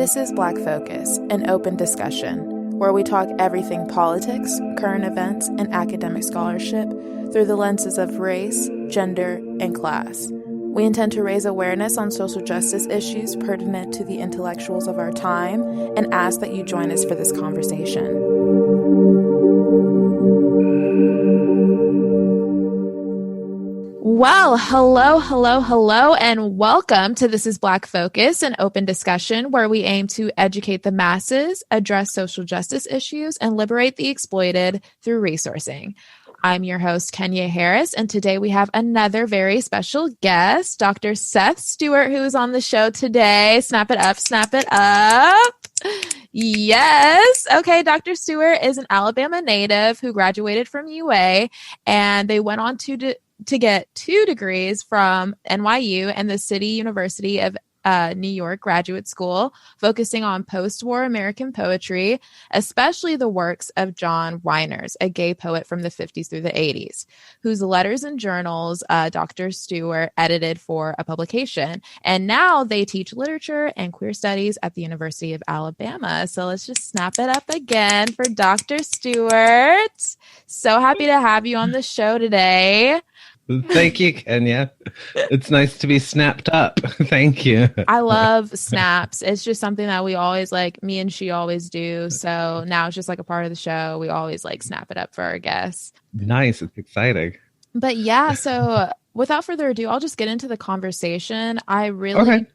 This is Black Focus, an open discussion where we talk everything politics, current events, and academic scholarship through the lenses of race, gender, and class. We intend to raise awareness on social justice issues pertinent to the intellectuals of our time and ask that you join us for this conversation. Well, hello, and welcome to This is Black Focus, an open discussion where we aim to educate the masses, address social justice issues, and liberate the exploited through resourcing. I'm your host, Kenya Harris, and today we have another very special guest, Dr. Seth Stewart, who is on the show today. Snap it up, snap it up. Yes. Okay, Dr. Stewart is an Alabama native who graduated from UA, and they went on to get 2 degrees from NYU and the City University of New York Graduate School, focusing on post-war American poetry, especially the works of John Wyners, a gay poet from the 50s through the 80s, whose letters and journals Dr. Stewart edited for a publication. And now they teach literature and queer studies at the University of Alabama. So let's just snap it up again for Dr. Stewart. So happy to have you on the show today. Thank you, Kenya. It's nice to be snapped up. Thank you. I love snaps. It's just something that we always me and she always do. So now it's just like a part of the show. We always snap it up for our guests. Nice. It's exciting. But yeah, so without further ado, I'll just get into the conversation. I really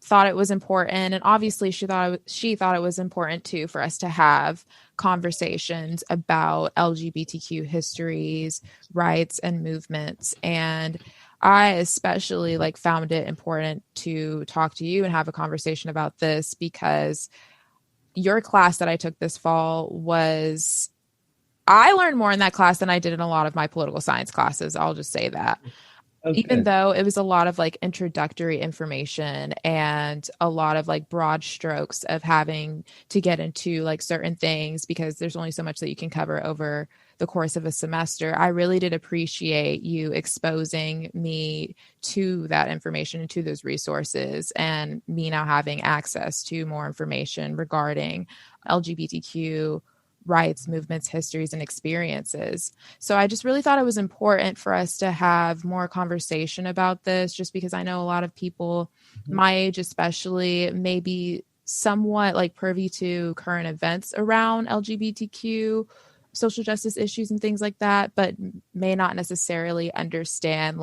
thought it was important, and obviously she thought it was important too for us to have conversations about LGBTQ histories, rights, and movements. And I especially found it important to talk to you and have a conversation about this because your class that I took this fall I learned more in that class than I did in a lot of my political science classes. I'll just say that. Okay. Even though it was a lot of introductory information and a lot of broad strokes of having to get into certain things because there's only so much that you can cover over the course of a semester, I really did appreciate you exposing me to that information and to those resources, and me now having access to more information regarding LGBTQ rights, movements, histories, and experiences. So I just really thought it was important for us to have more conversation about this, just because I know a lot of people my age especially may be somewhat privy to current events around LGBTQ, social justice issues and things like that, but may not necessarily understand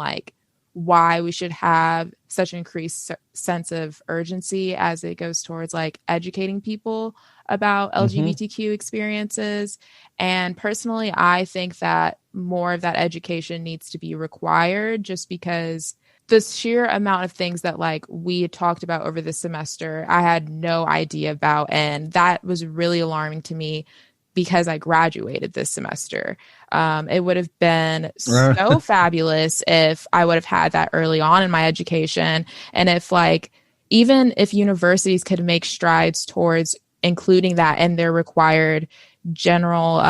why we should have such an increased sense of urgency as it goes towards educating people about LGBTQ experiences. And personally, I think that more of that education needs to be required, just because the sheer amount of things that we talked about over the semester, I had no idea about. And that was really alarming to me because I graduated this semester. It would have been so fabulous if I would have had that early on in my education. And if even if universities could make strides towards including that in their required general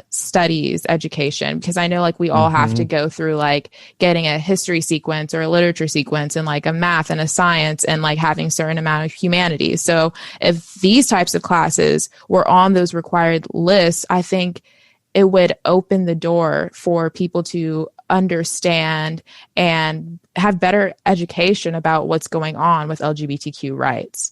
studies education, because I know we all have to go through getting a history sequence or a literature sequence and a math and a science and having certain amount of humanities. So if these types of classes were on those required lists, I think it would open the door for people to understand and have better education about what's going on with LGBTQ rights.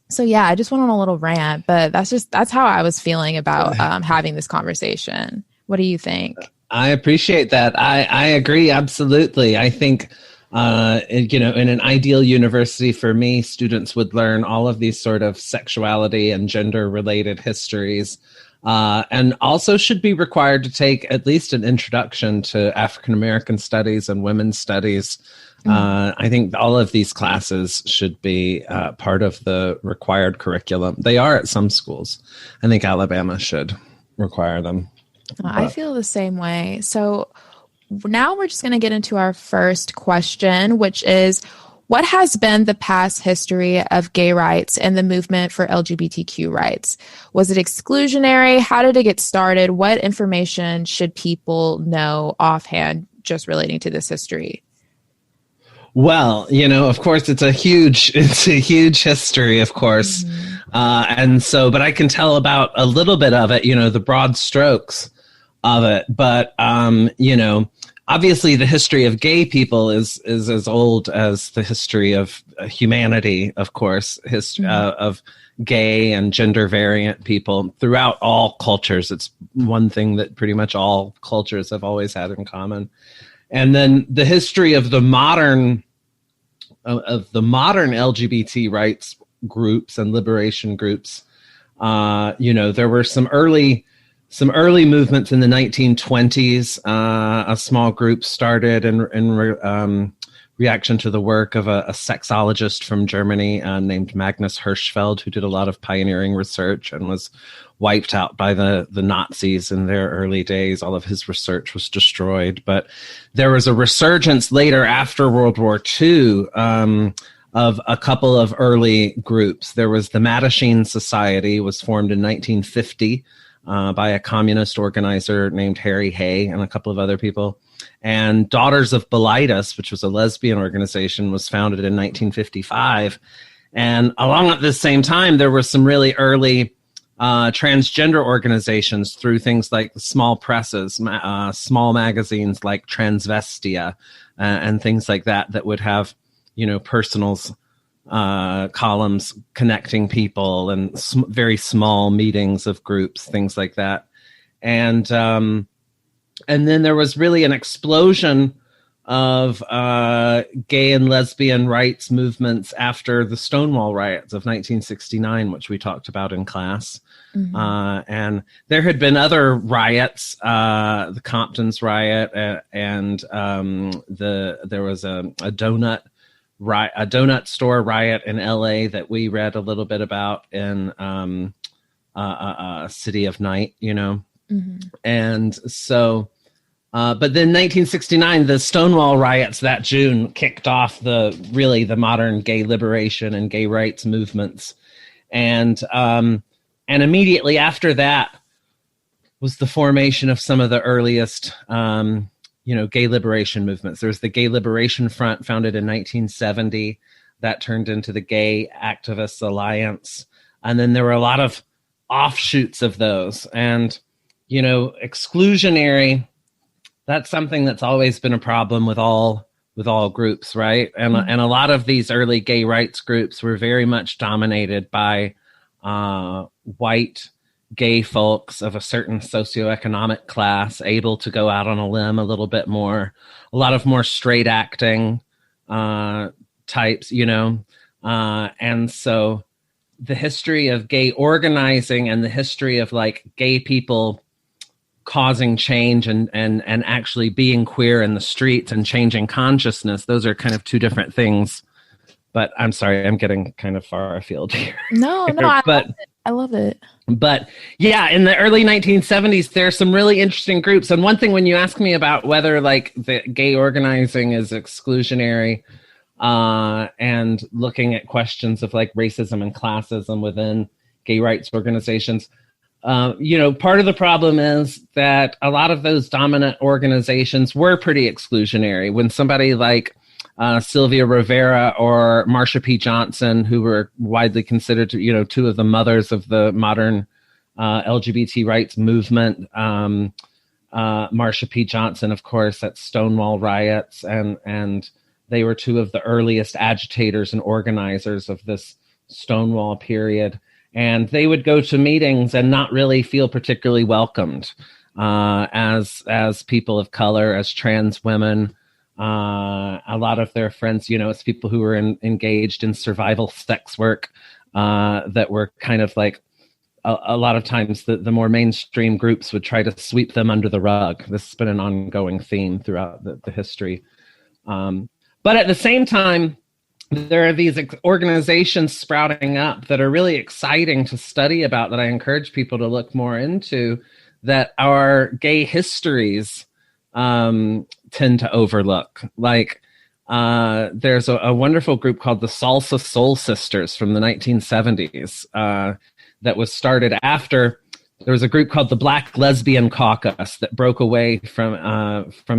So yeah, I just went on a little rant, but that's how I was feeling about having this conversation. What do you think? I appreciate that. I agree. Absolutely. I think, in an ideal university for me, students would learn all of these sort of sexuality and gender related histories, and also should be required to take at least an introduction to African American studies and women's studies. I think all of these classes should be part of the required curriculum. They are at some schools. I think Alabama should require them. I feel the same way. So now we're just going to get into our first question, which is, what has been the past history of gay rights and the movement for LGBTQ rights? Was it exclusionary? How did it get started? What information should people know offhand just relating to this history? Well, of course, it's a huge history, of course. And so, but I can tell about a little bit of it, the broad strokes of it. But, obviously the history of gay people is as old as the history of humanity, of course, of gay and gender variant people throughout all cultures. It's one thing that pretty much all cultures have always had in common. And then the history of the modern LGBT rights groups and liberation groups. There were some early movements in the 1920s. A small group started in reaction to the work of a sexologist from Germany named Magnus Hirschfeld, who did a lot of pioneering research and was wiped out by the Nazis in their early days. All of his research was destroyed. But there was a resurgence later after World War II of a couple of early groups. There was the Mattachine Society, was formed in 1950 by a communist organizer named Harry Hay and a couple of other people. And Daughters of Bilitis, which was a lesbian organization, was founded in 1955. And along at the same time, there were some really early transgender organizations through things like small presses, small magazines like Transvestia, and things like that would have, personals, columns connecting people and very small meetings of groups, things like that. And then there was really an explosion of gay and lesbian rights movements after the Stonewall riots of 1969, which we talked about in class. Mm-hmm. And there had been other riots, the Compton's riot, and there was a donut store riot in LA that we read a little bit about in City of Night, Mm-hmm. And so, but then 1969, the Stonewall riots that June kicked off the modern gay liberation and gay rights movements. And immediately after that was the formation of some of the earliest, gay liberation movements. There was the Gay Liberation Front, founded in 1970, that turned into the Gay Activists Alliance. And then there were a lot of offshoots of those. And, exclusionary, that's something that's always been a problem with all groups, right? And mm-hmm. and a lot of these early gay rights groups were very much dominated by white gay folks of a certain socioeconomic class, able to go out on a limb a little bit more, a lot of more straight acting types, and so the history of gay organizing and the history of like gay people causing change and actually being queer in the streets and changing consciousness, those are kind of two different things. But I'm sorry, I'm getting kind of far afield here. No, I love it. But yeah, in the early 1970s, there are some really interesting groups. And one thing, when you ask me about whether like the gay organizing is exclusionary and looking at questions of like racism and classism within gay rights organizations, part of the problem is that a lot of those dominant organizations were pretty exclusionary. When somebody like Sylvia Rivera or Marsha P. Johnson, who were widely considered, two of the mothers of the modern LGBT rights movement. Marsha P. Johnson, of course, at Stonewall riots, and they were two of the earliest agitators and organizers of this Stonewall period. And they would go to meetings and not really feel particularly welcomed as people of color, as trans women. A lot of their friends, it's people who were engaged in survival sex work that were kind of like a lot of times the more mainstream groups would try to sweep them under the rug. This has been an ongoing theme throughout the history. But at the same time, there are these organizations sprouting up that are really exciting to study about, that I encourage people to look more into, that our gay histories tend to overlook. Like there's a wonderful group called the Salsa Soul Sisters from the 1970s that was started after. There was a group called the Black Lesbian Caucus that broke away from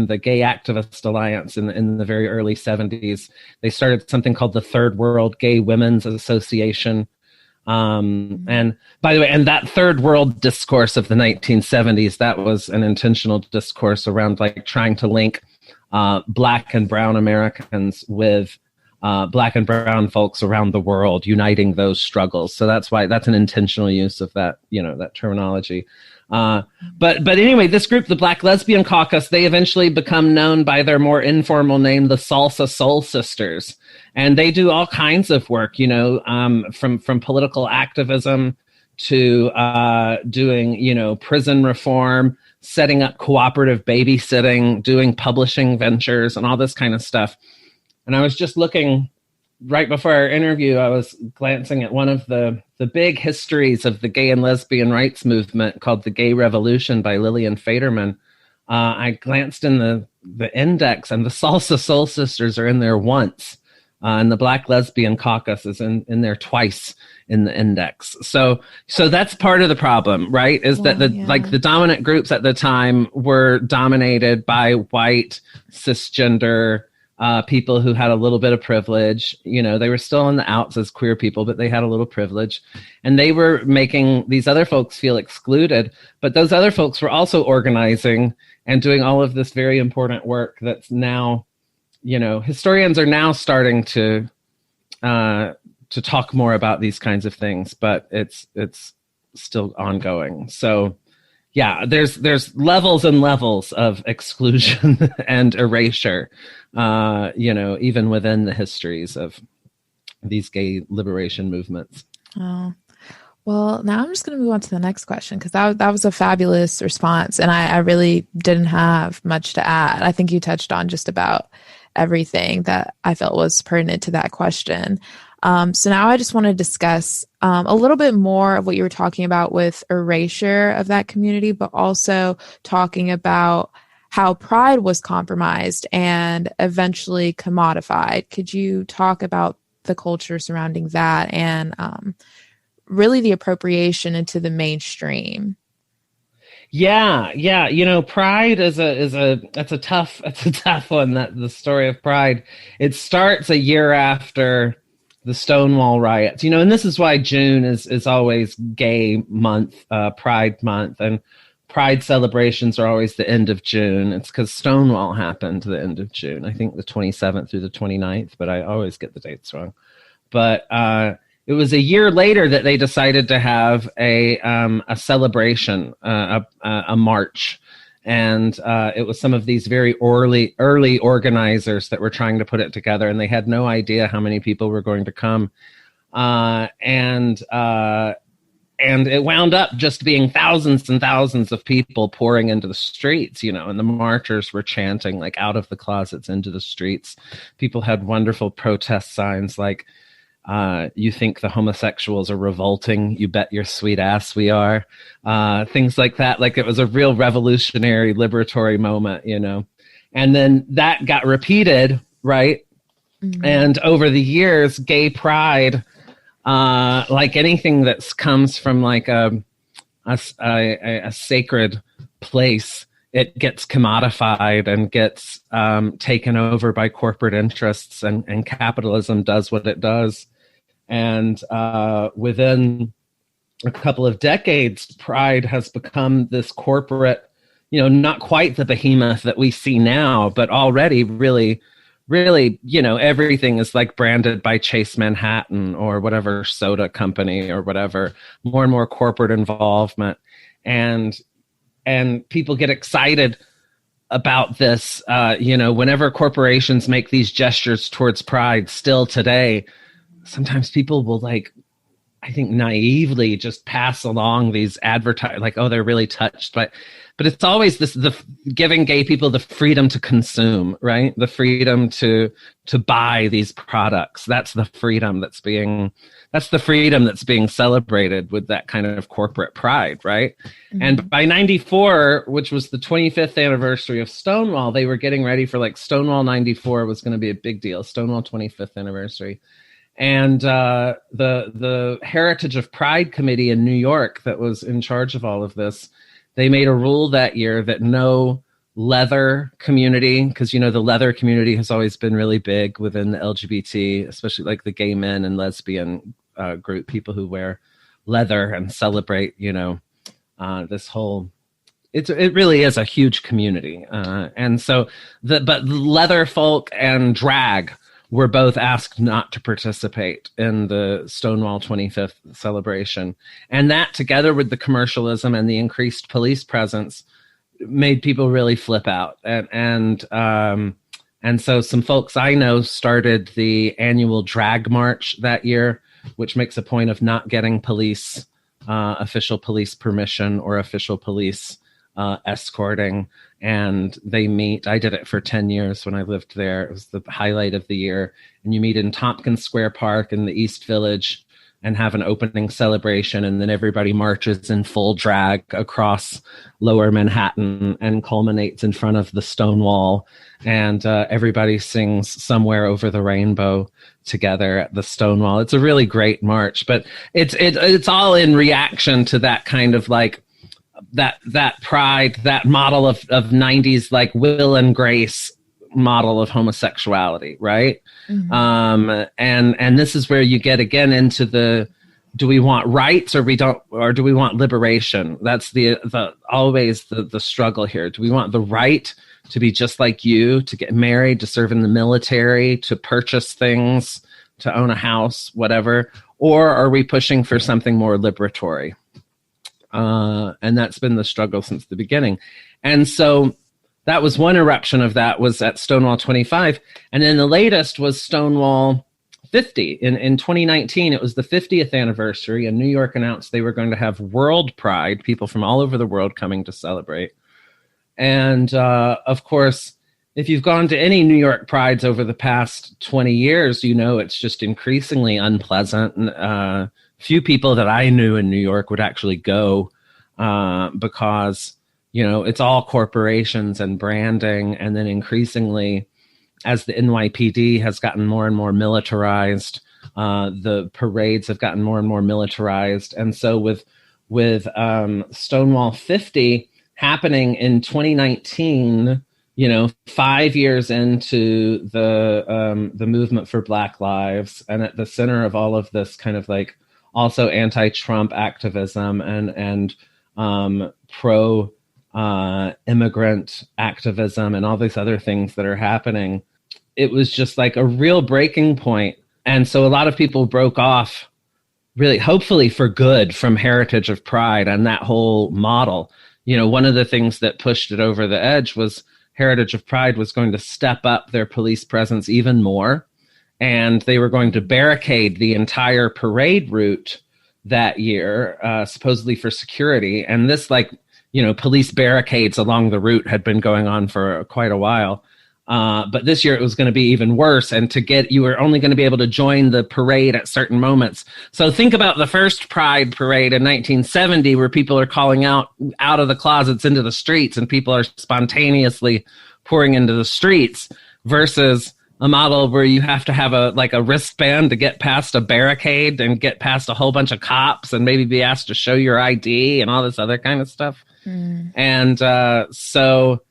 the Gay Activist Alliance in the very early 70s. They started something called the Third World Gay Women's Association And by the way, and that third world discourse of the 1970s, that was an intentional discourse around like trying to link Black and brown Americans with Black and brown folks around the world, uniting those struggles. So that's why that's an intentional use of that, that terminology. But anyway, this group, the Black Lesbian Caucus, they eventually become known by their more informal name, the Salsa Soul Sisters. And they do all kinds of work, from political activism to doing, prison reform, setting up cooperative babysitting, doing publishing ventures and all this kind of stuff. And I was just looking right before our interview, I was glancing at one of the big histories of the gay and lesbian rights movement called The Gay Revolution by Lillian Faderman. I glanced in the index, and the Salsa Soul Sisters are in there once. And the Black Lesbian Caucus is in there twice in the index. So that's part of the problem, right? Is that the dominant groups at the time were dominated by white, cisgender people who had a little bit of privilege. They were still on the outs as queer people, but they had a little privilege. And they were making these other folks feel excluded. But those other folks were also organizing and doing all of this very important work that's now, historians are now starting to talk more about these kinds of things, but it's still ongoing. So yeah, there's levels and levels of exclusion and erasure, even within the histories of these gay liberation movements. Oh, well, now I'm just going to move on to the next question, because that was a fabulous response, and I really didn't have much to add. I think you touched on just about everything that I felt was pertinent to that question. So now I just want to discuss a little bit more of what you were talking about with erasure of that community, but also talking about how pride was compromised and eventually commodified. Could you talk about the culture surrounding that and really the appropriation into the mainstream? Yeah. Pride that's a tough one. That the story of Pride, it starts a year after the Stonewall riots, and this is why June is always gay month, Pride month, and Pride celebrations are always the end of June. It's because Stonewall happened the end of June. I think the 27th through the 29th, but I always get the dates wrong. But it was a year later that they decided to have a celebration, a march. And it was some of these very early organizers that were trying to put it together, and they had no idea how many people were going to come. And it wound up just being thousands and thousands of people pouring into the streets, and the marchers were chanting like out of the closets into the streets. People had wonderful protest signs like, you think the homosexuals are revolting? You bet your sweet ass we are. Things like that. Like it was a real revolutionary, liberatory moment, And then that got repeated, right? Mm-hmm. And over the years, gay pride, like anything that comes from like a sacred place, it gets commodified and gets taken over by corporate interests, and capitalism does what it does. And within a couple of decades, Pride has become this corporate, not quite the behemoth that we see now, but already really, everything is like branded by Chase Manhattan or whatever soda company or whatever, more and more corporate involvement. And people get excited about this, whenever corporations make these gestures towards Pride still today. Sometimes people will I think naively just pass along these like, oh, they're really touched. But it's always the giving gay people the freedom to consume, right? The freedom to buy these products. That's the freedom that's being celebrated with that kind of corporate pride, right? Mm-hmm. And by 94, which was the 25th anniversary of Stonewall, they were getting ready for Stonewall 94 was going to be a big deal. Stonewall 25th anniversary. And the Heritage of Pride Committee in New York that was in charge of all of this, they made a rule that year that no leather community, because, the leather community has always been really big within the LGBT, especially like the gay men and lesbian group, people who wear leather and celebrate, this whole, it really is a huge community. And so but leather folk and drag were both asked not to participate in the Stonewall 25th celebration. And that, together with the commercialism and the increased police presence, made people really flip out. And so some folks I know started the annual drag march that year, which makes a point of not getting police, official police permission or official police escorting. And they meet, I did it for 10 years when I lived there. It was the highlight of the year. And you meet in Tompkins Square Park in the East Village and have an opening celebration. And then everybody marches in full drag across Lower Manhattan and culminates in front of the Stonewall. And everybody sings Somewhere Over the Rainbow together at the Stonewall. It's a really great march, but it's all in reaction to that kind of like, that pride, that model of 90s, like Will and Grace model of homosexuality, right? Mm-hmm. And this is where you get again into do we want rights or do we want liberation? That's always the struggle here. Do we want the right to be just like you, to get married, to serve in the military, to purchase things, to own a house, whatever? Or are we pushing for something more liberatory? And that's been the struggle since the beginning. And so that was one eruption of that, was at Stonewall 25. And then the latest was Stonewall 50. In 2019, it was the 50th anniversary, and New York announced they were going to have World Pride, people from all over the world coming to celebrate. And of course, if you've gone to any New York Prides over the past 20 years, it's just increasingly unpleasant. And, few people that I knew in New York would actually go because, it's all corporations and branding. And then increasingly, as the NYPD has gotten more and more militarized, the parades have gotten more and more militarized. And so with Stonewall 50 happening in 2019, 5 years into the movement for Black Lives, and at the center of all of this kind of like also anti-Trump activism and pro-immigrant activism and all these other things that are happening, it was just like a real breaking point. And so a lot of people broke off, really, hopefully for good, from Heritage of Pride and that whole model. One of the things that pushed it over the edge was Heritage of Pride was going to step up their police presence even more. And they were going to barricade the entire parade route that year, supposedly for security. And this, police barricades along the route had been going on for quite a while. But this year it was going to be even worse. And you were only going to be able to join the parade at certain moments. So think about the first Pride parade in 1970, where people are calling out of the closets into the streets and people are spontaneously pouring into the streets, versus a model where you have to have a wristband to get past a barricade and get past a whole bunch of cops and maybe be asked to show your ID and all this other kind of stuff. Mm. And so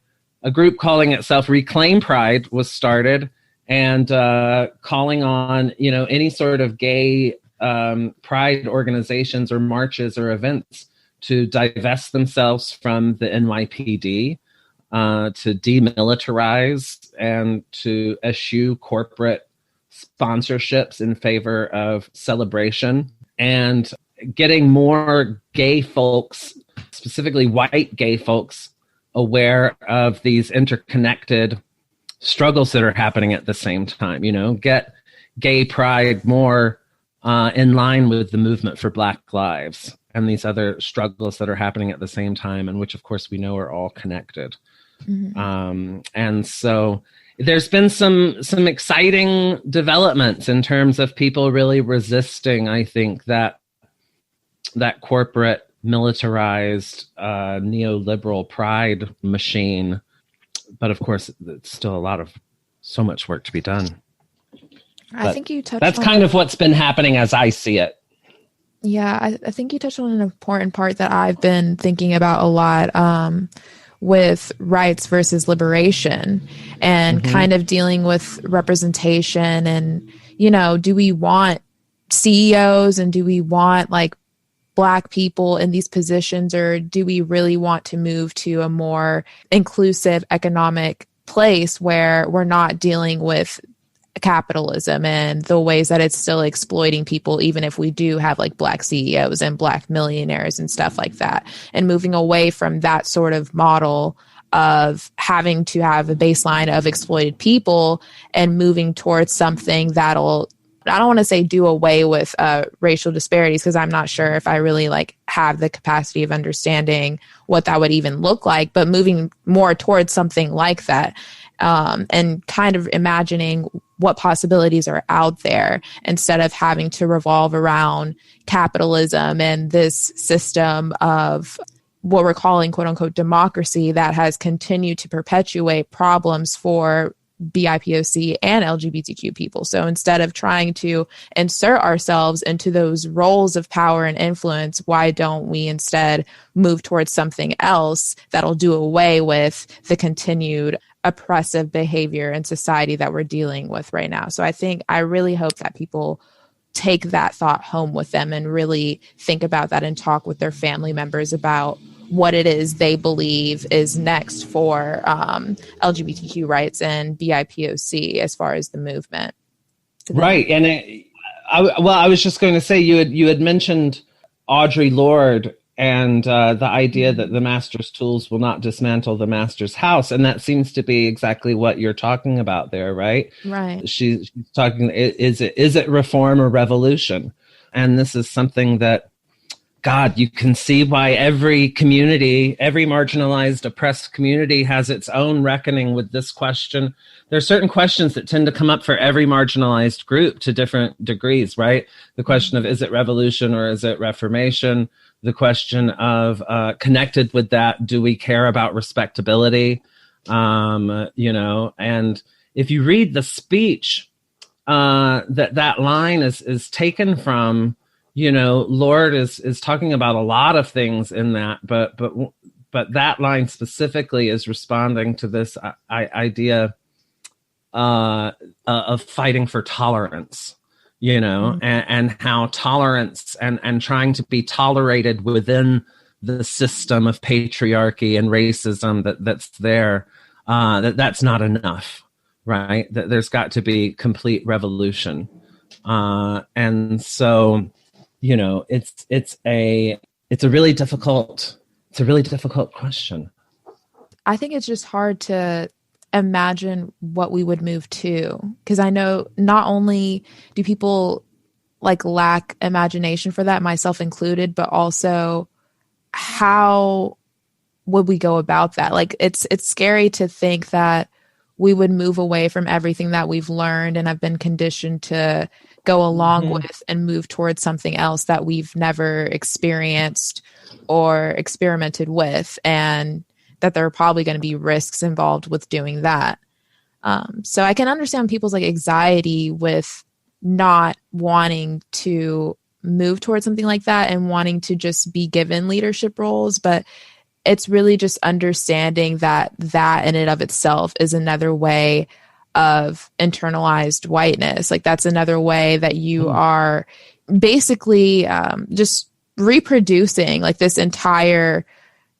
a group calling itself Reclaim Pride was started, and calling on, any sort of gay pride organizations or marches or events to divest themselves from the NYPD, to demilitarize, and to eschew corporate sponsorships in favor of celebration, and getting more gay folks, specifically white gay folks, aware of these interconnected struggles that are happening at the same time. Get gay pride more in line with the movement for Black Lives and these other struggles that are happening at the same time, and which, of course, we know are all connected. Mm-hmm. And so there's been some exciting developments in terms of people really resisting, I think, that corporate militarized neoliberal pride machine. But of course, it's still so much work to be done. I think you touched that's on kind of what's been happening as I see it. Yeah, I think you touched on an important part that I've been thinking about a lot, with rights versus liberation, and kind of dealing with representation, and, do we want CEOs, and do we want like Black people in these positions, or do we really want to move to a more inclusive economic place where we're not dealing with capitalism and the ways that it's still exploiting people, even if we do have like Black CEOs and Black millionaires and stuff like that, and moving away from that sort of model of having to have a baseline of exploited people and moving towards something that'll, I don't want to say do away with racial disparities, because I'm not sure if I really like have the capacity of understanding what that would even look like, but moving more towards something like that, and kind of imagining what possibilities are out there instead of having to revolve around capitalism and this system of what we're calling quote unquote democracy that has continued to perpetuate problems for BIPOC and LGBTQ people. So instead of trying to insert ourselves into those roles of power and influence, why don't we instead move towards something else that'll do away with the continued oppressive behavior in society that we're dealing with right now? So I really hope that people take that thought home with them and really think about that and talk with their family members about what it is they believe is next for LGBTQ rights and BIPOC as far as the movement. Right. And I was just going to say, you had mentioned Audre Lorde and the idea that the master's tools will not dismantle the master's house. And that seems to be exactly what you're talking about there, right? Right. She's talking, is it reform or revolution? And this is something that, God, you can see why every community, every marginalized, oppressed community has its own reckoning with this question. There are certain questions that tend to come up for every marginalized group to different degrees, right? The question of, is it revolution or is it reformation? The question of, connected with that, do we care about respectability? And if you read the speech, that line is taken from, Lord is talking about a lot of things in that, but that line specifically is responding to this idea of fighting for tolerance, and how tolerance and trying to be tolerated within the system of patriarchy and racism that's there, that's not enough, right? That there's got to be complete revolution, and so. It's a really difficult question. I think it's just hard to imagine what we would move to, because I know not only do people like lack imagination for that, myself included, but also how would we go about that? Like it's scary to think that we would move away from everything that we've learned and have been conditioned to go along with and move towards something else that we've never experienced or experimented with, and that there are probably going to be risks involved with doing that. So I can understand people's like anxiety with not wanting to move towards something like that and wanting to just be given leadership roles, but it's really just understanding that in and of itself is another way of internalized whiteness. Like that's another way that you are basically just reproducing like this entire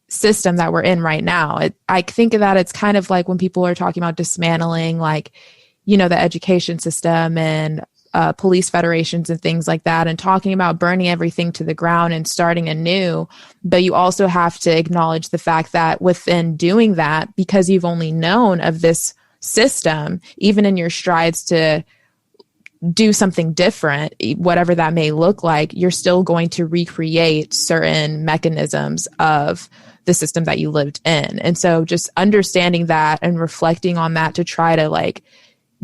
system that we're in right now. I think of that, it's kind of like when people are talking about dismantling like, the education system and police federations and things like that, and talking about burning everything to the ground and starting anew. But you also have to acknowledge the fact that within doing that, because you've only known of this system, even in your strides to do something different, whatever that may look like, you're still going to recreate certain mechanisms of the system that you lived in. And so just understanding that and reflecting on that to try to like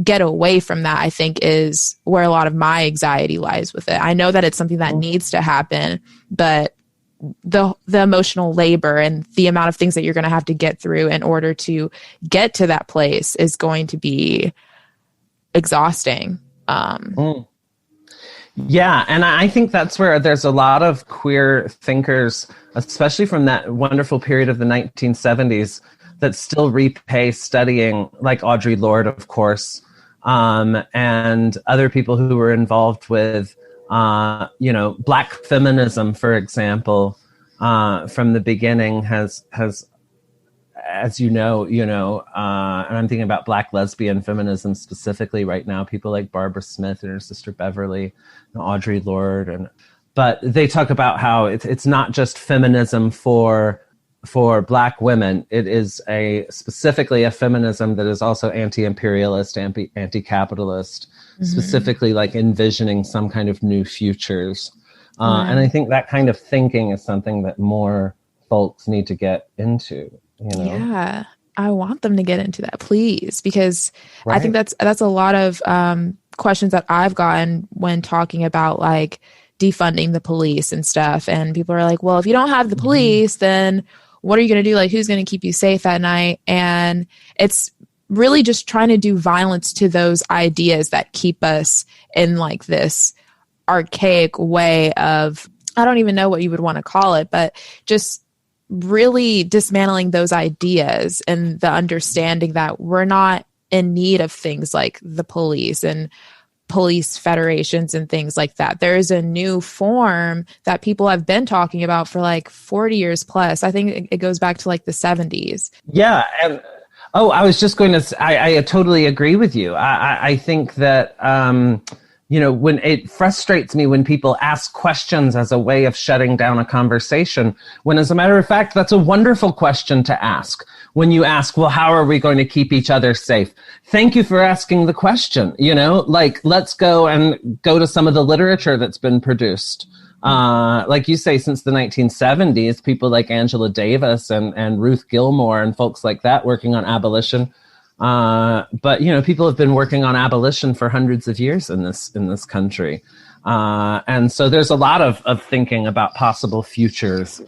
get away from that, I think is where a lot of my anxiety lies with it. I know that it's something that needs to happen, but the emotional labor and the amount of things that you're going to have to get through in order to get to that place is going to be exhausting. Yeah, and I think that's where there's a lot of queer thinkers, especially from that wonderful period of the 1970s, that still repay studying, like Audre Lorde, of course, and other people who were involved with Black feminism, for example, from the beginning has, as and I'm thinking about Black lesbian feminism specifically right now, people like Barbara Smith and her sister Beverly and Audre Lorde, but they talk about how it's not just feminism for Black women. It is specifically a feminism that is also anti-imperialist, anti-capitalist, specifically like envisioning some kind of new futures. And I think that kind of thinking is something that more folks need to get into. Yeah, I want them to get into that, please, because I think that's a lot of questions that I've gotten when talking about like defunding the police and stuff. And people are like, well, if you don't have the police, then what are you going to do? Like, who's going to keep you safe at night? And it's really just trying to do violence to those ideas that keep us in like this archaic way of, I don't even know what you would want to call it, but just really dismantling those ideas and the understanding that we're not in need of things like the police and police federations and things like that. There is a new form that people have been talking about for like 40 years plus. I think it goes back to like the 70s. Yeah. And I was just going to, I totally agree with you. I think that, when it frustrates me when people ask questions as a way of shutting down a conversation, when as a matter of fact, that's a wonderful question to ask. When you ask, well, how are we going to keep each other safe? Thank you for asking the question. Let's go to some of the literature that's been produced. Like you say, since the 1970s, people like Angela Davis and Ruth Gilmore and folks like that working on abolition. But people have been working on abolition for hundreds of years in this country. And so there's a lot of thinking about possible futures.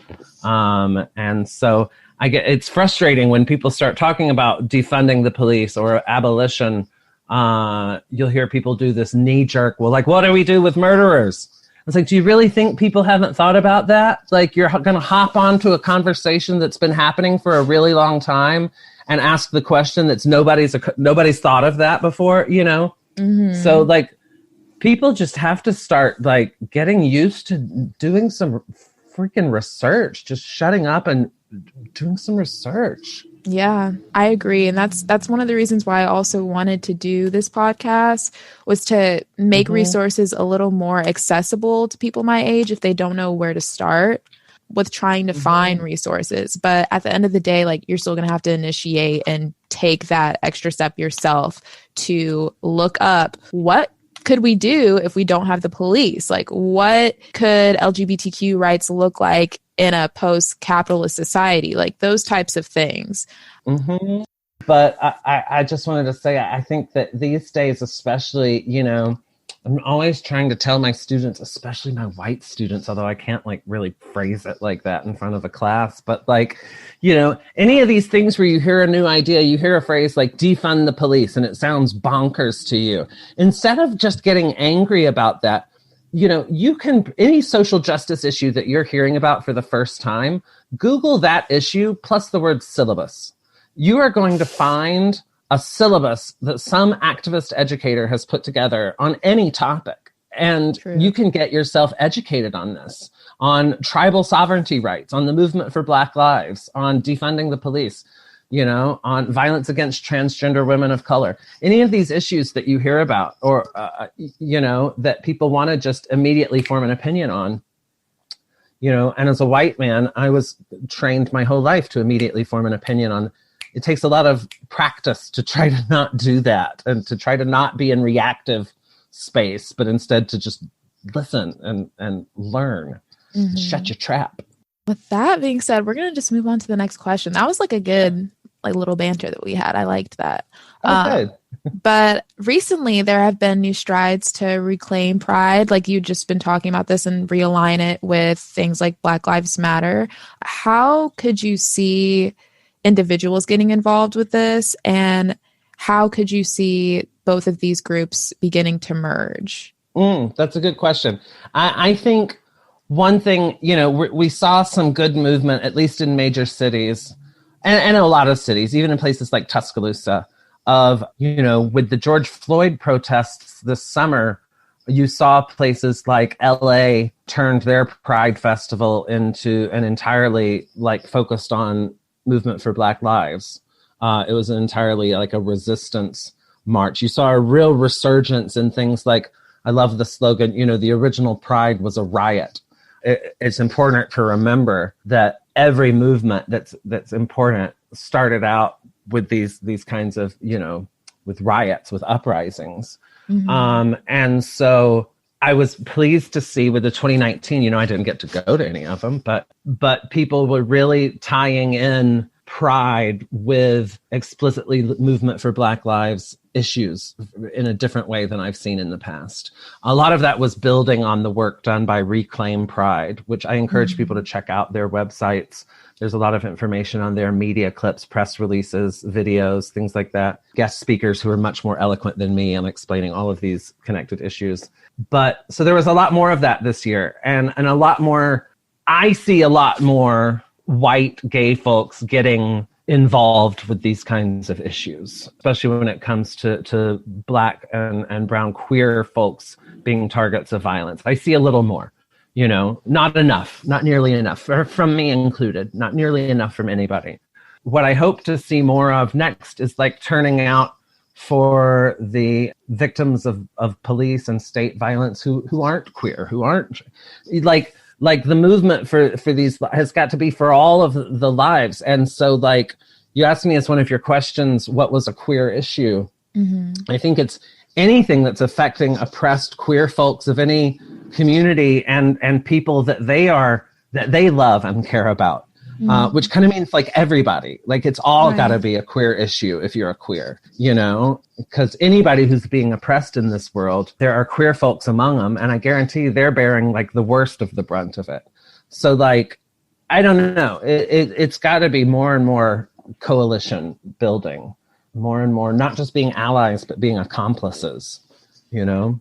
And so it's frustrating when people start talking about defunding the police or abolition. You'll hear people do this knee jerk. Well, like, what do we do with murderers? It's like, do you really think people haven't thought about that? Like, you're going to hop onto a conversation that's been happening for a really long time and ask the question that's nobody's thought of that before, So like, people just have to start like getting used to doing some freaking research, just shutting up and doing some research. Yeah, I agree. And that's one of the reasons why I also wanted to do this podcast, was to make resources a little more accessible to people my age if they don't know where to start with trying to find resources. But at the end of the day, like, you're still going to have to initiate and take that extra step yourself to look up, what could we do if we don't have the police? Like, what could LGBTQ rights look like in a post-capitalist society? Like, those types of things. Mm-hmm. But I just wanted to say, I think that these days, especially, I'm always trying to tell my students, especially my white students, although I can't like really phrase it like that in front of a class, but like, any of these things where you hear a new idea, you hear a phrase like defund the police and it sounds bonkers to you. Instead of just getting angry about that, you can, any social justice issue that you're hearing about for the first time, Google that issue plus the word syllabus. You are going to find a syllabus that some activist educator has put together on any topic. And you can get yourself educated on this, on tribal sovereignty rights, on the movement for Black lives, on defunding the police, on violence against transgender women of color. Any of these issues that you hear about or, that people want to just immediately form an opinion on, and as a white man, I was trained my whole life to immediately form an opinion on. It takes a lot of practice to try to not do that and to try to not be in reactive space, but instead to just listen and learn. Shut your trap. With that being said, we're going to just move on to the next question. That was like a good little banter that we had. I liked that. Good. But recently there have been new strides to reclaim pride. Like, you've just been talking about this, and realign it with things like Black Lives Matter. How could you see individuals getting involved with this, and how could you see both of these groups beginning to merge? That's a good question. I think one thing, we saw some good movement, at least in major cities, and in a lot of cities, even in places like Tuscaloosa, of, with the George Floyd protests this summer, You saw places like LA turned their Pride Festival into an entirely like focused on movement for Black lives. It was entirely like a resistance march. You saw a real resurgence in things like, I love the slogan, you know, the original Pride was a riot. It's important to remember that every movement that's important started out with these kinds of, you know, with riots, with uprisings. Mm-hmm. And so I was pleased to see with the 2019, you know, I didn't get to go to any of them, but people were really tying in Pride with explicitly movement for Black lives issues in a different way than I've seen in the past. A lot of that was building on the work done by Reclaim Pride, which I encourage people to check out their websites. There's a lot of information on their media clips, press releases, videos, things like that. Guest speakers who are much more eloquent than me on explaining all of these connected issues. But so there was a lot more of that this year, and a lot more, I see a lot more white gay folks getting involved with these kinds of issues, especially when it comes to Black and brown queer folks being targets of violence. I see a little more, you know, not enough, not nearly enough, from me included, not nearly enough from anybody. What I hope to see more of next is like turning out for the victims of police and state violence who aren't queer, who aren't like the movement for these has got to be for all of the lives. And so like you asked me as one of your questions, what was a queer issue? Mm-hmm. I think it's anything that's affecting oppressed queer folks of any community and people that they love and care about. Which kind of means like everybody, like it's all got to be a queer issue if you're a queer, you know, because anybody who's being oppressed in this world, there are queer folks among them. And I guarantee they're bearing like the worst of the brunt of it. So like, I don't know, it's got to be more and more coalition building, more and more, not just being allies, but being accomplices, you know?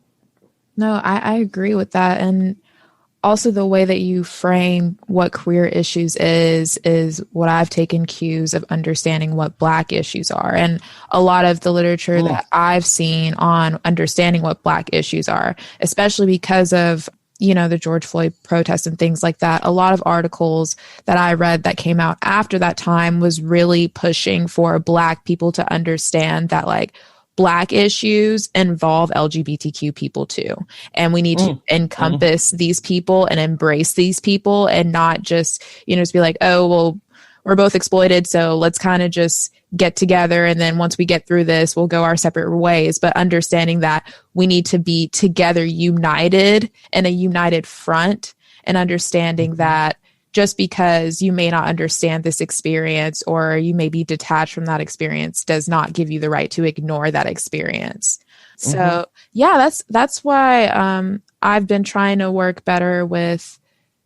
No, I agree with that. And also the way that you frame what queer issues is what I've taken cues of understanding what Black issues are. And a lot of the literature that I've seen on understanding what Black issues are, especially because of, you know, the George Floyd protests and things like that, a lot of articles that I read that came out after that time was really pushing for Black people to understand that like Black issues involve LGBTQ people too. And we need to encompass these people and embrace these people and not just, you know, just be like, oh, well, we're both exploited, so let's kind of just get together. And then once we get through this, we'll go our separate ways. But understanding that we need to be together, united in a united front, and understanding that just because you may not understand this experience or you may be detached from that experience does not give you the right to ignore that experience. So yeah, that's why I've been trying to work better with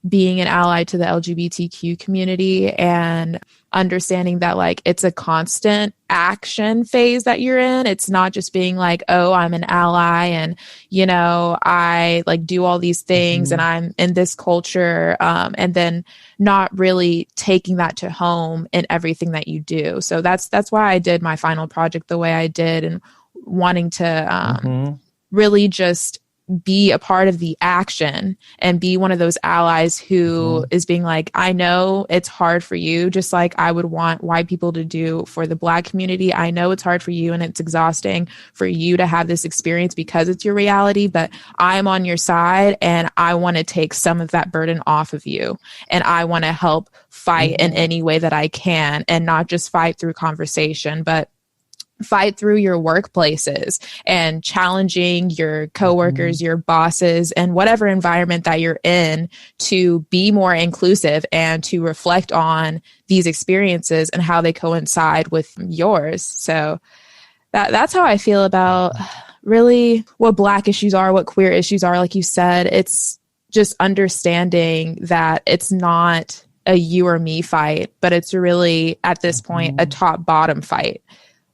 being an ally to the LGBTQ community and understanding that like it's a constant action phase that you're in. It's not just being like, oh, I'm an ally and, you know, I like do all these things and I'm in this culture, and then not really taking that to home in everything that you do. So that's why I did my final project the way I did, and wanting to really just be a part of the action and be one of those allies who is being like, I know it's hard for you, just like I would want white people to do for the Black community. I know it's hard for you and it's exhausting for you to have this experience because it's your reality, but I'm on your side and I want to take some of that burden off of you. And I want to help fight in any way that I can, and not just fight through conversation, but fight through your workplaces and challenging your coworkers, your bosses, and whatever environment that you're in to be more inclusive and to reflect on these experiences and how they coincide with yours. So that's how I feel about really what Black issues are, what queer issues are. Like you said, it's just understanding that it's not a you or me fight, but it's really at this point a top bottom fight.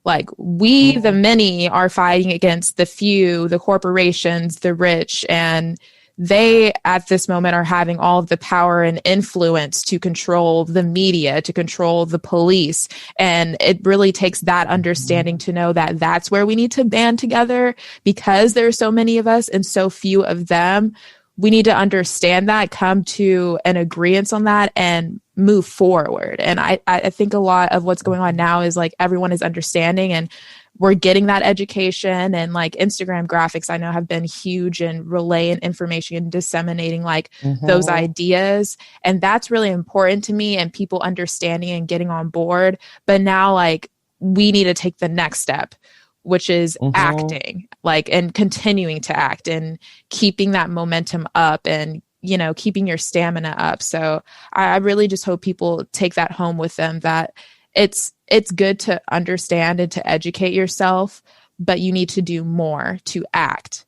Like we, the many, are fighting against the few, the corporations, the rich, and they at this moment are having all of the power and influence to control the media, to control the police. And it really takes that understanding to know that that's where we need to band together, because there are so many of us and so few of them. We need to understand that, come to an agreement on that, and move forward. And I think a lot of what's going on now is like everyone is understanding, and we're getting that education, and like Instagram graphics I know have been huge in relaying information and disseminating like those ideas. And that's really important to me, and people understanding and getting on board. But now like we need to take the next step, which is acting, like, and continuing to act and keeping that momentum up, and, you know, keeping your stamina up. So I really just hope people take that home with them, that it's good to understand and to educate yourself, but you need to do more to act.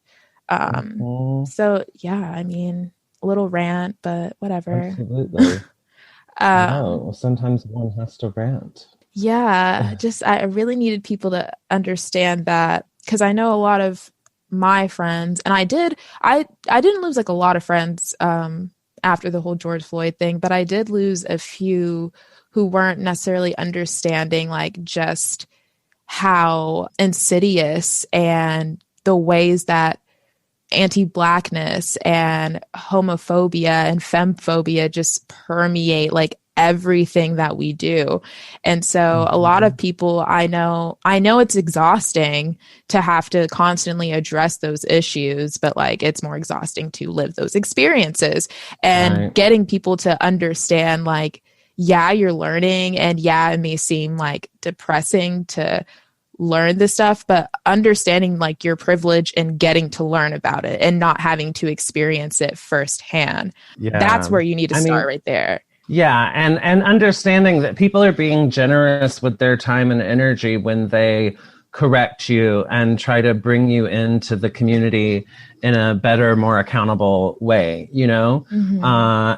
So yeah, I mean, a little rant, but whatever. Absolutely. No, sometimes one has to rant. Yeah, just I really needed people to understand that, because I know a lot of my friends, and I didn't lose like a lot of friends after the whole George Floyd thing, but I did lose a few who weren't necessarily understanding like just how insidious and the ways that anti-Blackness and homophobia and femphobia just permeate like everything that we do. And so a lot of people I know it's exhausting to have to constantly address those issues, but like it's more exhausting to live those experiences. And getting people to understand like, yeah, you're learning, and yeah, it may seem like depressing to learn this stuff, but understanding like your privilege and getting to learn about it and not having to experience it firsthand. Yeah. That's where you need to start right there. Yeah, and understanding that people are being generous with their time and energy when they correct you and try to bring you into the community in a better, more accountable way, you know?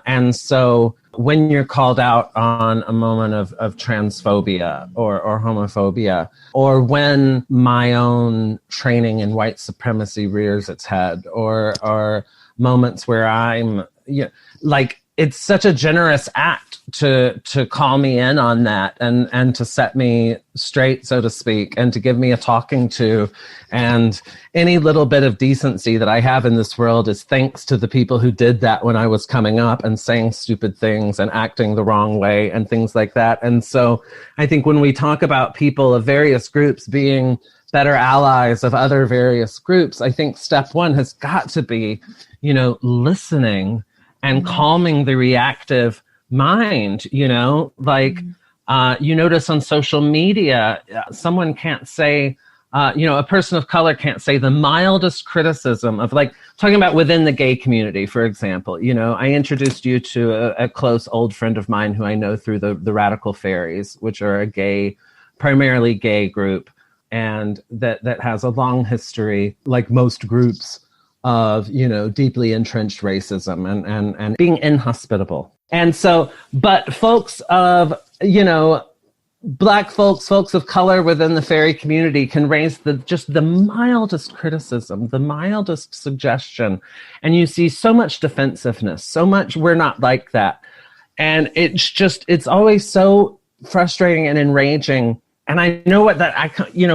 And so when you're called out on a moment of transphobia or homophobia, or when my own training in white supremacy rears its head, or moments where I'm, you know, like, it's such a generous act to call me in on that and to set me straight, so to speak, and to give me a talking to. And any little bit of decency that I have in this world is thanks to the people who did that when I was coming up and saying stupid things and acting the wrong way and things like that. And so I think when we talk about people of various groups being better allies of other various groups, I think step one has got to be, you know, listening and calming the reactive mind, you know, like you notice on social media, someone can't say, you know, a person of color can't say the mildest criticism of, like, talking about within the gay community, for example. You know, I introduced you to a close old friend of mine who I know through the Radical Fairies, which are a primarily gay group, and that has a long history, like most groups, of, you know, deeply entrenched racism and being inhospitable. And so, but folks of, you know, Black folks of color within the fairy community can raise just the mildest criticism, the mildest suggestion. And you see so much defensiveness, so much, we're not like that. And it's always so frustrating and enraging. And I know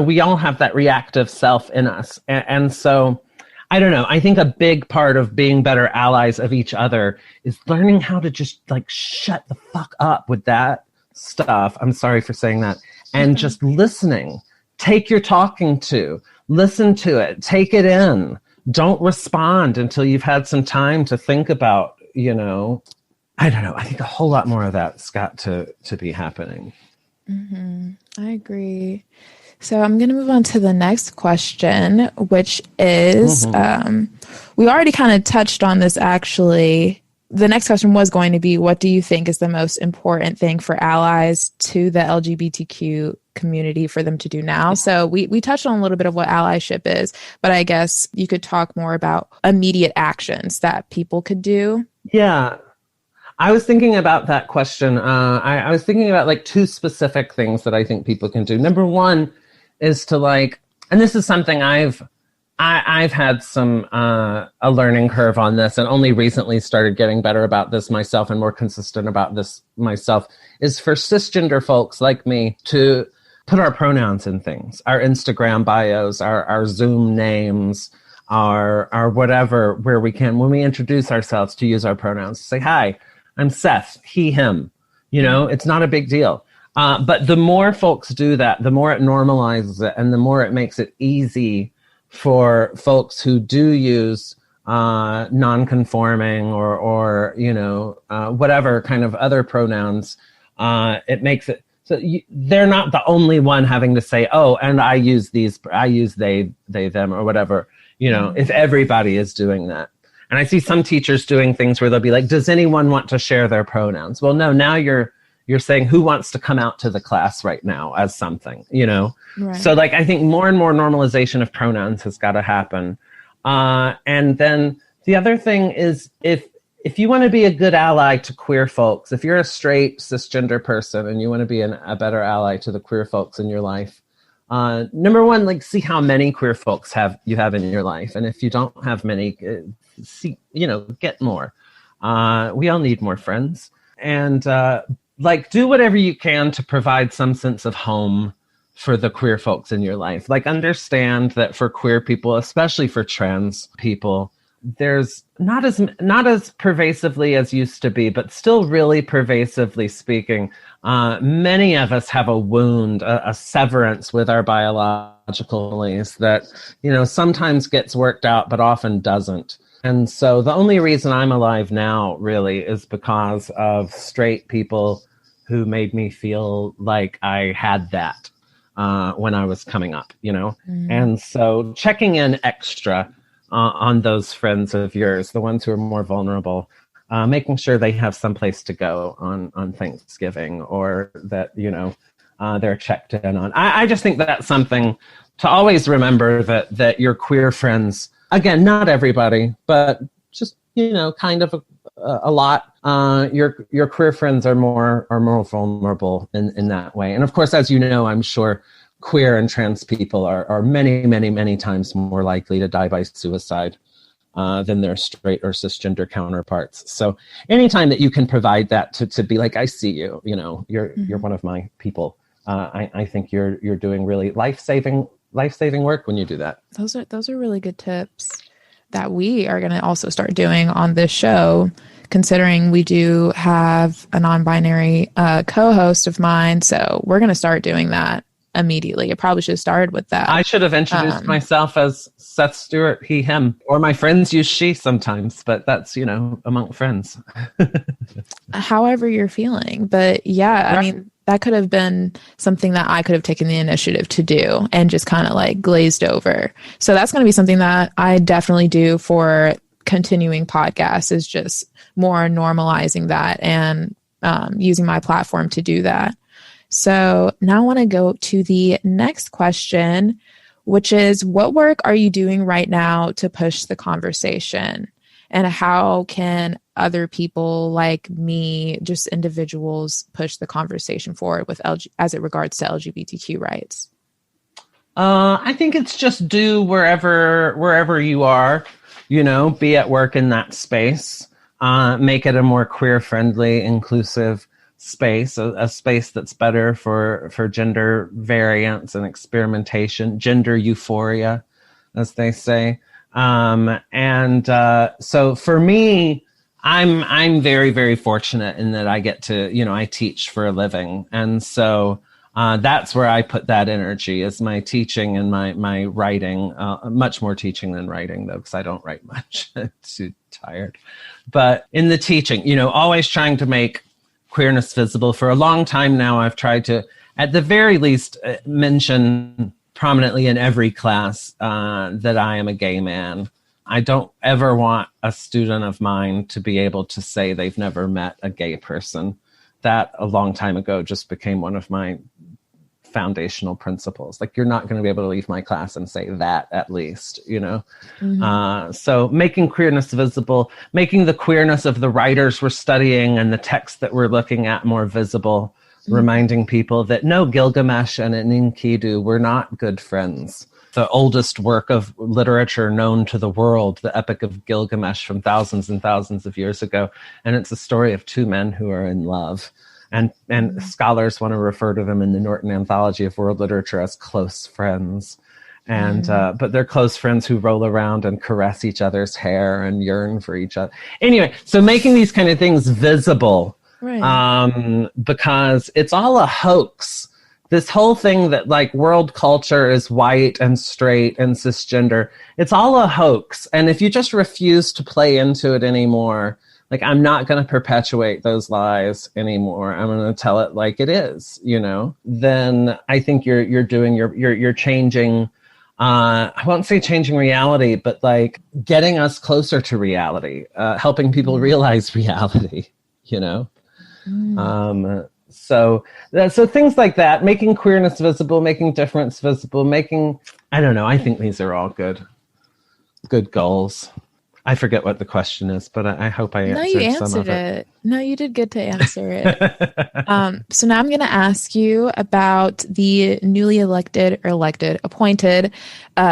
we all have that reactive self in us. And so, I don't know. I think a big part of being better allies of each other is learning how to just like shut the fuck up with that stuff. I'm sorry for saying that. And just listening. Take your talking to. Listen to it. Take it in. Don't respond until you've had some time to think about, you know. I don't know. I think a whole lot more of that's got to be happening. I agree. So I'm going to move on to the next question, which is, we already kind of touched on this, actually. The next question was going to be, what do you think is the most important thing for allies to the LGBTQ community for them to do now? So we touched on a little bit of what allyship is, but I guess you could talk more about immediate actions that people could do. Yeah. I was thinking about that question. I was thinking about like two specific things that I think people can do. Number one is to, like, and this is something I've I've had some a learning curve on this, and only recently started getting better about this myself and more consistent about this myself, is for cisgender folks like me to put our pronouns in things, our Instagram bios, our Zoom names, our whatever, where we can, when we introduce ourselves, to use our pronouns. Say, hi, I'm Seth, he, him. You know, it's not a big deal. But the more folks do that, the more it normalizes it, and the more it makes it easy for folks who do use non-conforming or whatever kind of other pronouns. It makes it so they're not the only one having to say, oh, and I use they, them, or whatever, if everybody is doing that. And I see some teachers doing things where they'll be like, does anyone want to share their pronouns? Well, no, now you're saying who wants to come out to the class right now as something, Right. So like, I think more and more normalization of pronouns has got to happen. And then the other thing is, if you want to be a good ally to queer folks, if you're a straight cisgender person and you want to be a better ally to the queer folks in your life, number one, like, see how many queer folks you have in your life. And if you don't have many, get more. We all need more friends. And do whatever you can to provide some sense of home for the queer folks in your life. Like, understand that for queer people, especially for trans people, there's not as pervasively as used to be, but still really pervasively speaking, many of us have a wound, a severance with our biological families that, sometimes gets worked out, but often doesn't. And so the only reason I'm alive now really is because of straight people who made me feel like I had that when I was coming up, And so checking in extra on those friends of yours, the ones who are more vulnerable, making sure they have someplace to go on Thanksgiving, or that, they're checked in on. I just think that's something to always remember, that your queer friends, again, not everybody, but just, kind of a lot. Your queer friends are more vulnerable in that way. And of course, as you know, I'm sure queer and trans people are many, many, many times more likely to die by suicide than their straight or cisgender counterparts. So anytime that you can provide that to be like, I see you, you're one of my people. I think you're doing really life-saving work when you do that. Those are really good tips that we are going to also start doing on this show, considering we do have a non-binary co-host of mine. So we're going to start doing that immediately. It probably should have started with that. I should have introduced myself as Seth Stewart, he, him, or my friends use she sometimes, but that's, among friends. However you're feeling. But yeah, right. I mean, that could have been something that I could have taken the initiative to do and just kind of like glazed over. So that's going to be something that I definitely do for continuing podcasts, is just more normalizing that and using my platform to do that. So now I want to go to the next question, which is, what work are you doing right now to push the conversation? And how can other people like me, just individuals, push the conversation forward with as it regards to LGBTQ rights? I think it's just do wherever you are, be at work in that space, make it a more queer friendly, inclusive space, a space that's better for gender variance and experimentation, gender euphoria, as they say. So for me, I'm very, very fortunate in that I get to, I teach for a living. And so that's where I put that energy, is my teaching and my writing, much more teaching than writing, though, because I don't write much. I'm too tired. But in the teaching, always trying to make queerness visible. For a long time now, I've tried to, at the very least, mention prominently in every class that I am a gay man. I don't ever want a student of mine to be able to say they've never met a gay person. That a long time ago just became one of my foundational principles. Like, you're not going to be able to leave my class and say that, at least, Mm-hmm. So making queerness visible, making the queerness of the writers we're studying and the text that we're looking at more visible, mm-hmm. reminding people that no, Gilgamesh and an Enkidu were not good friends. the oldest work of literature known to the world, the Epic of Gilgamesh from thousands and thousands of years ago. And it's a story of two men who are in love. And scholars want to refer to them in the Norton Anthology of World Literature as close friends. And but they're close friends who roll around and caress each other's hair and yearn for each other. Anyway, so making these kind of things visible, right. Because it's all a hoax. This whole thing that like world culture is white and straight and cisgender, it's all a hoax. And if you just refuse to play into it anymore, like I'm not going to perpetuate those lies anymore, I'm going to tell it like it is, you know, then I think you're changing. I won't say changing reality, but like getting us closer to reality, helping people realize reality, you know? So things like that, making queerness visible, making difference visible, I don't know. I think these are all good goals. I forget what the question is, but I hope I answered some of it. No, you answered it. No, you did good to answer it. So now I'm going to ask you about the newly appointed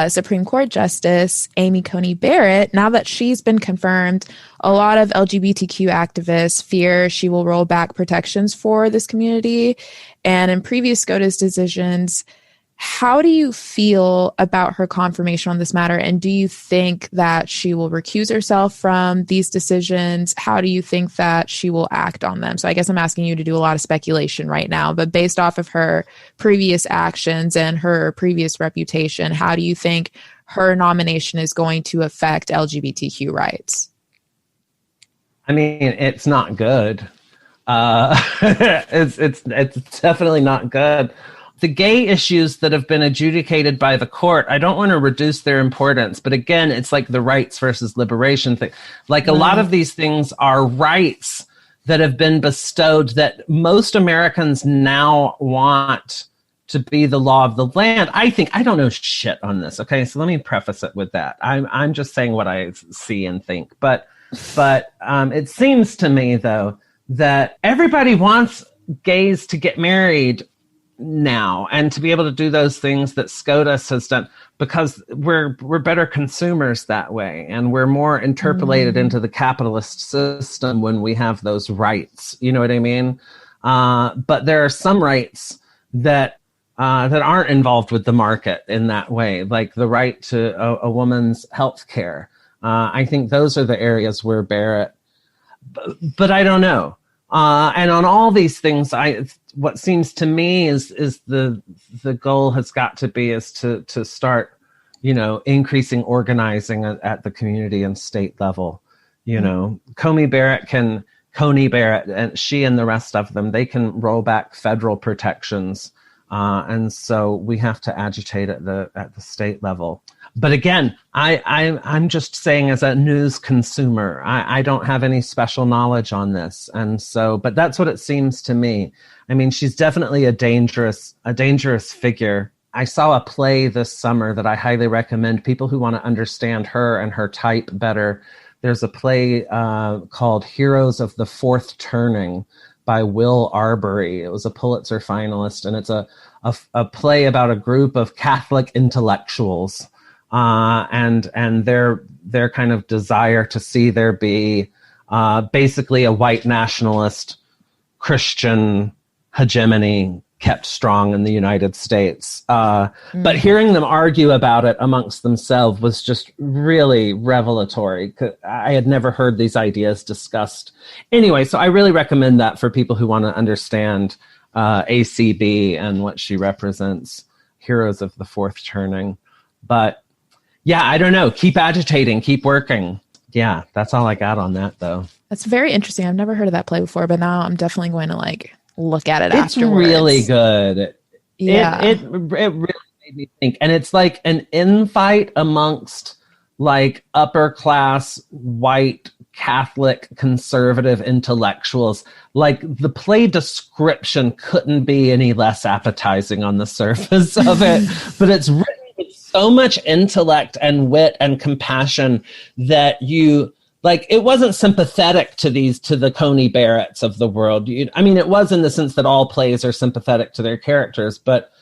Supreme Court Justice, Amy Coney Barrett. Now that she's been confirmed, a lot of LGBTQ activists fear she will roll back protections for this community. And in previous SCOTUS decisions, how do you feel about her confirmation on this matter? And do you think that she will recuse herself from these decisions? How do you think that she will act on them? So I guess I'm asking you to do a lot of speculation right now, but based off of her previous actions and her previous reputation, how do you think her nomination is going to affect LGBTQ rights? I mean, it's not good. It's definitely not good. The gay issues that have been adjudicated by the court, I don't want to reduce their importance, but again, it's like the rights versus liberation thing. Like a lot of these things are rights that have been bestowed that most Americans now want to be the law of the land. I don't know shit on this. Okay. So let me preface it with that. I'm just saying what I see and think, but it seems to me though, that everybody wants gays to get married now and to be able to do those things that SCOTUS has done, because we're better consumers that way, and we're more interpolated into the capitalist system when we have those rights. You know what I mean? But there are some rights that aren't involved with the market in that way, like the right to a woman's health care. I think those are the areas where Barrett, but I don't know. And on all these things, what seems to me is the goal has got to be is to start, you know, increasing organizing at the community and state level. You know, Coney Barrett and she and the rest of them, they can roll back federal protections, and so we have to agitate at the state level. But again, I'm just saying as a news consumer, I don't have any special knowledge on this. And so, but that's what it seems to me. I mean, she's definitely a dangerous figure. I saw a play this summer that I highly recommend people who want to understand her and her type better. There's a play called Heroes of the Fourth Turning by Will Arbery. It was a Pulitzer finalist, and it's a play about a group of Catholic intellectuals. And their kind of desire to see there be basically a white nationalist Christian hegemony kept strong in the United States. But hearing them argue about it amongst themselves was just really revelatory. I had never heard these ideas discussed. Anyway, so I really recommend that for people who want to understand ACB and what she represents, Heroes of the Fourth Turning. But yeah, I don't know. Keep agitating, keep working. Yeah, that's all I got on that, though. That's very interesting. I've never heard of that play before, but now I'm definitely going to look at it afterwards. It's really good. Yeah. It really made me think. And it's like an infight amongst like upper class white Catholic conservative intellectuals. Like the play description couldn't be any less appetizing on the surface of it, but it's written with so much intellect and wit and compassion that you like, it wasn't sympathetic to the Coney Barretts of the world. I mean, it was in the sense that all plays are sympathetic to their characters, but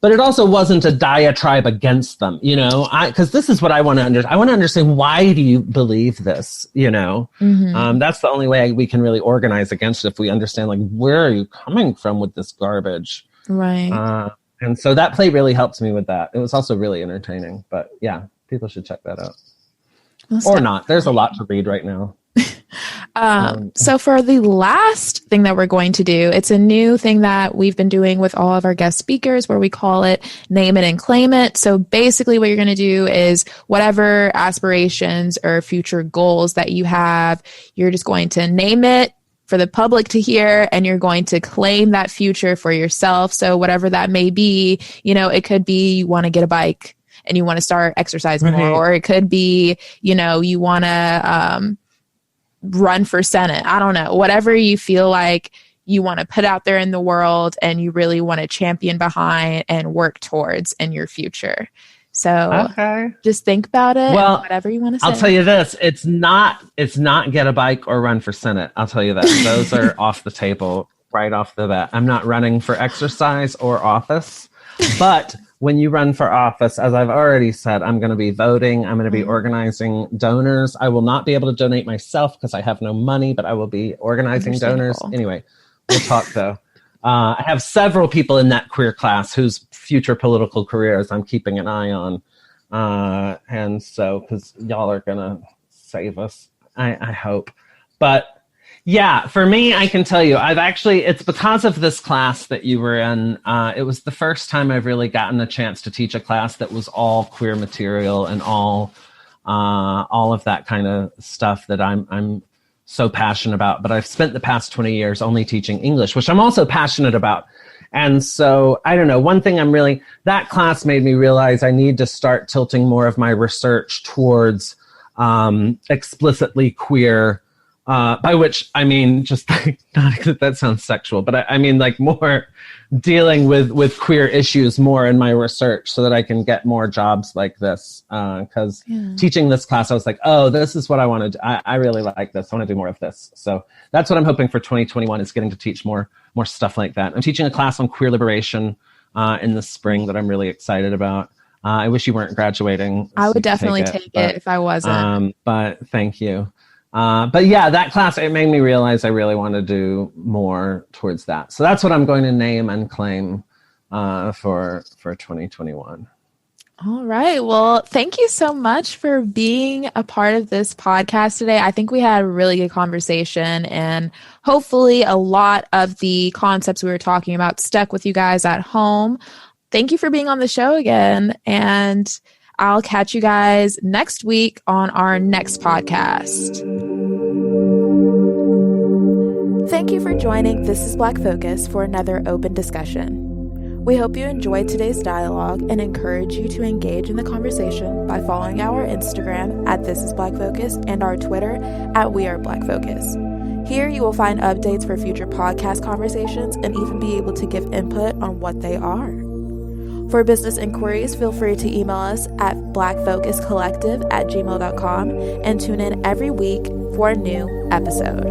but it also wasn't a diatribe against them, you know, because this is what I want to understand. I want to understand, why do you believe this? You know, that's the only way we can really organize against it, if we understand, like, where are you coming from with this garbage? Right. And so that play really helped me with that. It was also really entertaining, but yeah, people should check that out. Or not. There's a lot to read right now. So for the last thing that we're going to do, it's a new thing that we've been doing with all of our guest speakers, where we call it Name It and Claim It. So basically what you're going to do is, whatever aspirations or future goals that you have, you're just going to name it for the public to hear, and you're going to claim that future for yourself. So whatever that may be, you know, it could be you want to get a bike and you want to start exercising more, or it could be, you know, you want to run for Senate. I don't know, whatever you feel like you want to put out there in the world and you really want to champion behind and work towards in your future. So just think about it. Well, whatever you want to say. I'll tell you this, it's not get a bike or run for Senate. I'll tell you that. Those are off the table right off the bat. I'm not running for exercise or office, but when you run for office, as I've already said, I'm going to be voting. I'm going to be organizing donors. I will not be able to donate myself because I have no money, but I will be organizing donors. Anyway, we'll talk though. I have several people in that queer class whose future political careers I'm keeping an eye on. And so, because y'all are going to save us, I hope. But yeah, for me, I can tell you, it's because of this class that you were in. It was the first time I've really gotten a chance to teach a class that was all queer material and all of that kind of stuff that I'm so passionate about. But I've spent the past 20 years only teaching English, which I'm also passionate about. And so, I don't know, one thing that class made me realize I need to start tilting more of my research towards explicitly queer. By which I mean, just not that sounds sexual, but I mean like more dealing with queer issues more in my research, so that I can get more jobs like this. Because teaching this class, I was like, oh, this is what I want to do. I really like this. I want to do more of this. So that's what I'm hoping for 2021, is getting to teach more stuff like that. I'm teaching a class on queer liberation in the spring that I'm really excited about. I wish you weren't graduating. I would definitely take it if I wasn't. But thank you. But yeah, that class, it made me realize I really want to do more towards that. So that's what I'm going to name and claim for 2021. All right. Well, thank you so much for being a part of this podcast today. I think we had a really good conversation, and hopefully a lot of the concepts we were talking about stuck with you guys at home. Thank you for being on the show again, and I'll catch you guys next week on our next podcast. Thank you for joining This is Black Focus for another open discussion. We hope you enjoyed today's dialogue and encourage you to engage in the conversation by following our Instagram at This is Black Focus and our Twitter at We Are Black Focus. Here you will find updates for future podcast conversations and even be able to give input on what they are. For business inquiries, feel free to email us at blackfocuscollective@gmail.com and tune in every week for a new episode.